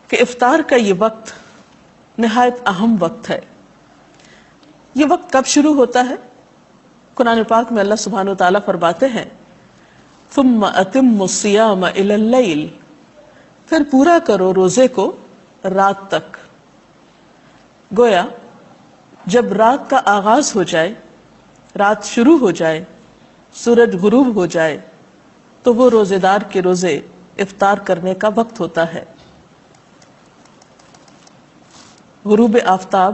کہ افطار کا یہ وقت نہایت اہم وقت ہے. یہ وقت کب شروع ہوتا ہے؟ قرآن پاک میں اللہ سبحانہ وتعالیٰ فرماتے ہیں ثم اتم الصیام الی اللیل، پھر پورا کرو روزے کو رات تک. گویا جب رات کا آغاز ہو جائے، رات شروع ہو جائے، سورج غروب ہو جائے تو وہ روزے دار کے روزے افطار کرنے کا وقت ہوتا ہے. غروب آفتاب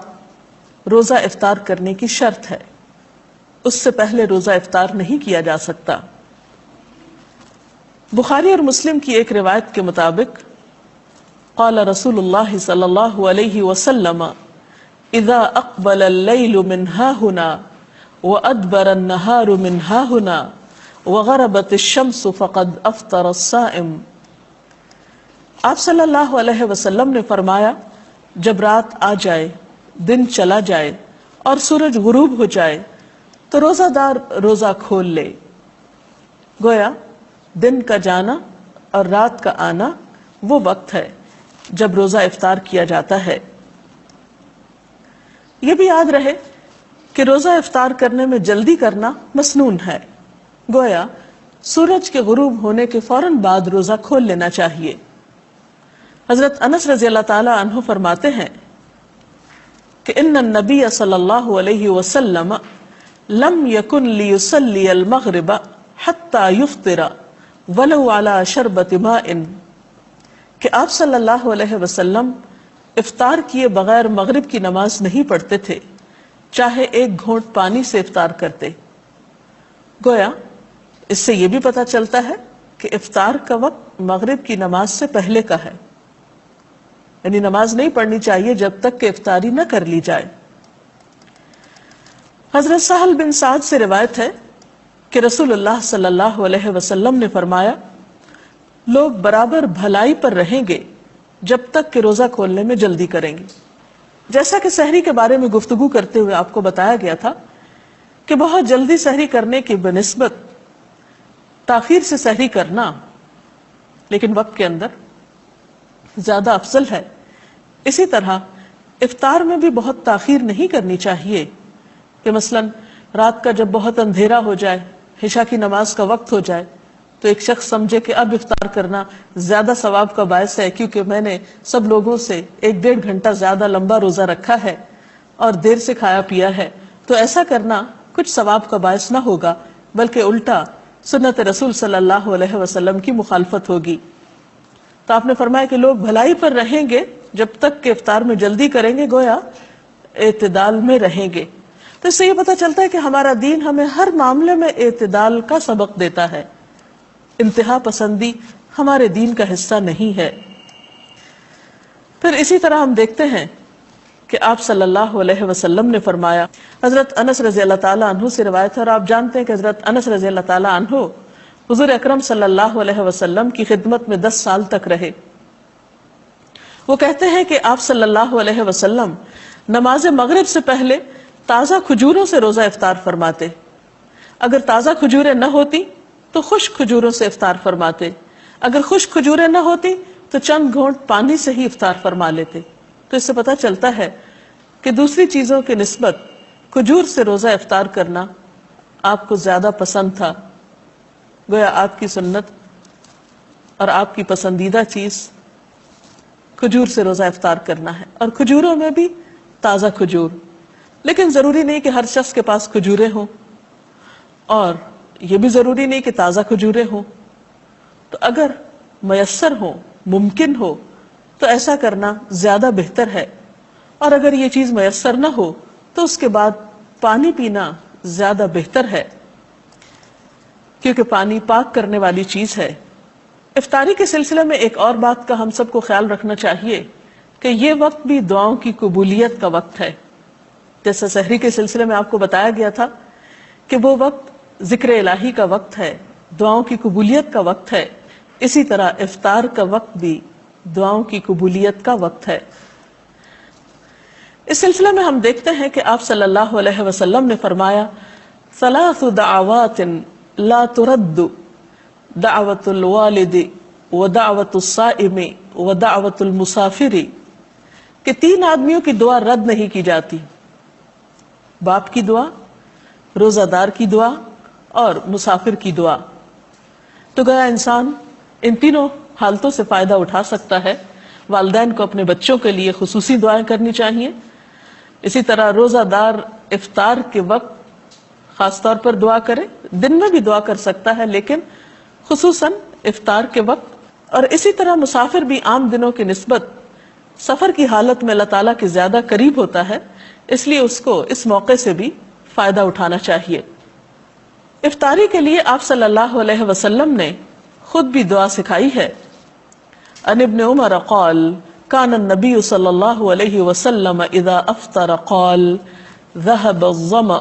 روزہ افطار کرنے کی شرط ہے، اس سے پہلے روزہ افطار نہیں کیا جا سکتا. بخاری اور مسلم کی ایک روایت کے مطابق قال رسول اللہ صلی اللہ علیہ وسلم اذا اقبل اللیل من ہاہنا وادبر النہار من ہاہنا وغربت الشمس فقد افطر الصائم. آپ صلی اللہ علیہ وسلم نے فرمایا جب رات آ جائے، دن چلا جائے اور سورج غروب ہو جائے تو روزہ دار روزہ کھول لے. گویا دن کا جانا اور رات کا آنا وہ وقت ہے جب روزہ افطار کیا جاتا ہے. یہ بھی یاد رہے کہ روزہ افطار کرنے میں جلدی کرنا مسنون ہے. گویا سورج کے غروب ہونے کے فوراً بعد روزہ کھول لینا چاہیے. حضرت انس رضی اللہ تعالی عنہ فرماتے ہیں کہ ان النبی صلی اللہ علیہ وسلم لم یکن لیصلی المغرب حتی یفطر ولو علی شربۃ ماء، کہ آپ صلی اللہ علیہ وسلم افطار کیے بغیر مغرب کی نماز نہیں پڑھتے تھے، چاہے ایک گھونٹ پانی سے افطار کرتے. گویا اس سے یہ بھی پتہ چلتا ہے کہ افطار کا وقت مغرب کی نماز سے پہلے کا ہے، یعنی نماز نہیں پڑھنی چاہیے جب تک کہ افطاری نہ کر لی جائے. حضرت سہل بن سعد سے روایت ہے کہ رسول اللہ صلی اللہ علیہ وسلم نے فرمایا لوگ برابر بھلائی پر رہیں گے جب تک کہ روزہ کھولنے میں جلدی کریں گے. جیسا کہ سحری کے بارے میں گفتگو کرتے ہوئے آپ کو بتایا گیا تھا کہ بہت جلدی سحری کرنے کی بنسبت تاخیر سے سحری کرنا لیکن وقت کے اندر زیادہ افضل ہے. اسی طرح افطار میں بھی بہت تاخیر نہیں کرنی چاہیے کہ مثلا رات کا جب بہت اندھیرا ہو جائے، عشاء کی نماز کا وقت ہو جائے تو ایک شخص سمجھے کہ اب افطار کرنا زیادہ ثواب کا باعث ہے کیونکہ میں نے سب لوگوں سے 1-1.5 گھنٹہ زیادہ لمبا روزہ رکھا ہے اور دیر سے کھایا پیا ہے، تو ایسا کرنا کچھ ثواب کا باعث نہ ہوگا بلکہ الٹا سنت رسول صلی اللہ علیہ وسلم کی مخالفت ہوگی. تو آپ نے فرمایا کہ لوگ بھلائی پر رہیں گے جب تک کہ افطار میں جلدی کریں گے، گویا اعتدال میں رہیں گے. تو اس سے یہ پتہ چلتا ہے کہ ہمارا دین ہمیں ہر معاملے میں اعتدال کا سبق دیتا ہے. انتہا پسندی ہمارے دین کا حصہ نہیں ہے. پھر اسی طرح ہم دیکھتے ہیں کہ آپ صلی اللہ علیہ وسلم نے فرمایا، حضرت انس رضی اللہ تعالیٰ عنہ سے روایت ہے اور آپ جانتے ہیں کہ حضرت انس رضی اللہ تعالیٰ عنہ حضور اکرم صلی اللہ علیہ وسلم کی خدمت میں 10 سال تک رہے. وہ کہتے ہیں کہ آپ صلی اللہ علیہ وسلم نماز مغرب سے پہلے تازہ کھجوروں سے روزہ افطار فرماتے. اگر تازہ کھجوریں نہ ہوتی تو خشک کھجوروں سے افطار فرماتے. اگر خشک کھجوریں نہ ہوتی تو چند گھونٹ پانی سے ہی افطار فرما لیتے. تو اس سے پتہ چلتا ہے کہ دوسری چیزوں کے نسبت کھجور سے روزہ افطار کرنا آپ کو زیادہ پسند تھا. گویا آپ کی سنت اور آپ کی پسندیدہ چیز کھجور سے روزہ افطار کرنا ہے، اور کھجوروں میں بھی تازہ کھجور. لیکن ضروری نہیں کہ ہر شخص کے پاس کھجوریں ہوں، اور یہ بھی ضروری نہیں کہ تازہ کھجوریں ہوں. تو اگر میسر ہو، ممکن ہو تو ایسا کرنا زیادہ بہتر ہے. اور اگر یہ چیز میسر نہ ہو تو اس کے بعد پانی پینا زیادہ بہتر ہے، کیونکہ پانی پاک کرنے والی چیز ہے. افطاری کے سلسلے میں ایک اور بات کا ہم سب کو خیال رکھنا چاہیے کہ یہ وقت بھی دعاؤں کی قبولیت کا وقت ہے. جیسا سحری کے سلسلے میں آپ کو بتایا گیا تھا کہ وہ وقت ذکر الہی کا وقت ہے، دعاؤں کی قبولیت کا وقت ہے، اسی طرح افطار کا وقت بھی دعاؤں کی قبولیت کا وقت ہے. اس سلسلے میں ہم دیکھتے ہیں کہ آپ صلی اللہ علیہ وسلم نے فرمایا ثلاث دعوات لا ترد دعوت الوالد ودعوت الصائم ودعوت المسافر، کہ 3 آدمیوں کی دعا رد نہیں کی جاتی، باپ کی دعا، روزہ دار کی دعا اور مسافر کی دعا۔ تو گیا انسان ان تینوں حالتوں سے فائدہ اٹھا سکتا ہے۔ والدین کو اپنے بچوں کے لیے خصوصی دعائیں کرنی چاہیے، اسی طرح روزہ دار افطار کے وقت خاص طور پر دعا کرے، دن میں بھی دعا کر سکتا ہے لیکن خصوصاً افطار کے وقت، اور اسی طرح مسافر بھی عام دنوں کی نسبت سفر کی حالت میں اللہ تعالیٰ کے زیادہ قریب ہوتا ہے، اس لیے اس کو اس موقع سے بھی فائدہ اٹھانا چاہیے۔ افطاری کے لیے آپ صلی اللہ علیہ وسلم نے خود بھی دعا سکھائی ہے۔ عن ابن عمر قال كان النبي صلی اللہ علیہ وسلم اذا افطر قال ذهب الظمأ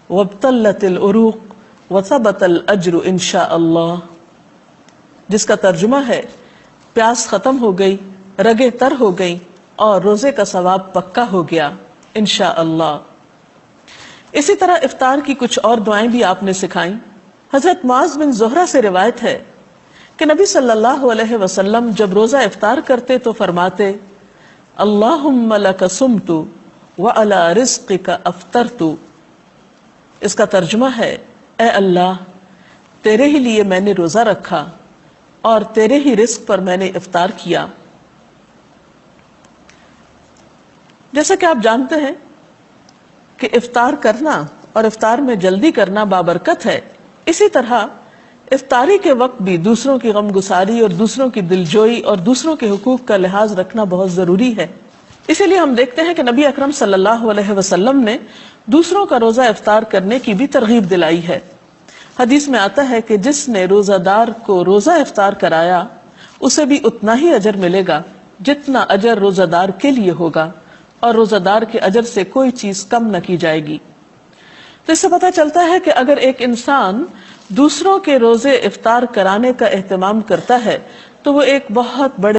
وابتلت العروق وثبت الاجر ان شاء اللہ، جس کا ترجمہ ہے پیاس ختم ہو گئی، رگیں تر ہو گئی اور روزے کا ثواب پکا ہو گیا انشاءاللہ۔ اسی طرح افطار کی کچھ اور دعائیں بھی آپ نے سکھائیں۔ حضرت معاذ بن زہرہ سے روایت ہے کہ نبی صلی اللہ علیہ وسلم جب روزہ افطار کرتے تو فرماتے اللہم لک صمت وعلی رزقک افطرت۔ اس کا ترجمہ ہے اے اللہ، تیرے ہی لیے میں نے روزہ رکھا اور تیرے ہی رزق پر میں نے افطار کیا۔ جیسا کہ آپ جانتے ہیں کہ افطار کرنا اور افطار میں جلدی کرنا بابرکت ہے، اسی طرح افطاری کے وقت بھی دوسروں کی غم گساری اور دوسروں کی دلجوئی اور دوسروں کے حقوق کا لحاظ رکھنا بہت ضروری ہے۔ اسی لیے ہم دیکھتے ہیں کہ نبی اکرم صلی اللہ علیہ وسلم نے دوسروں کا روزہ افطار کرنے کی بھی ترغیب دلائی ہے۔ حدیث میں آتا ہے کہ جس نے روزہ دار کو روزہ افطار کرایا اسے بھی اتنا ہی اجر ملے گا جتنا اجر روزہ دار کے لیے ہوگا، اور روزہ دار کے اجر سے کوئی چیز کم نہ کی جائے گی۔ تو اس سے پتہ چلتا ہے کہ اگر ایک انسان دوسروں کے روزے افطار کرانے کا اہتمام کرتا ہے تو وہ ایک بہت بڑے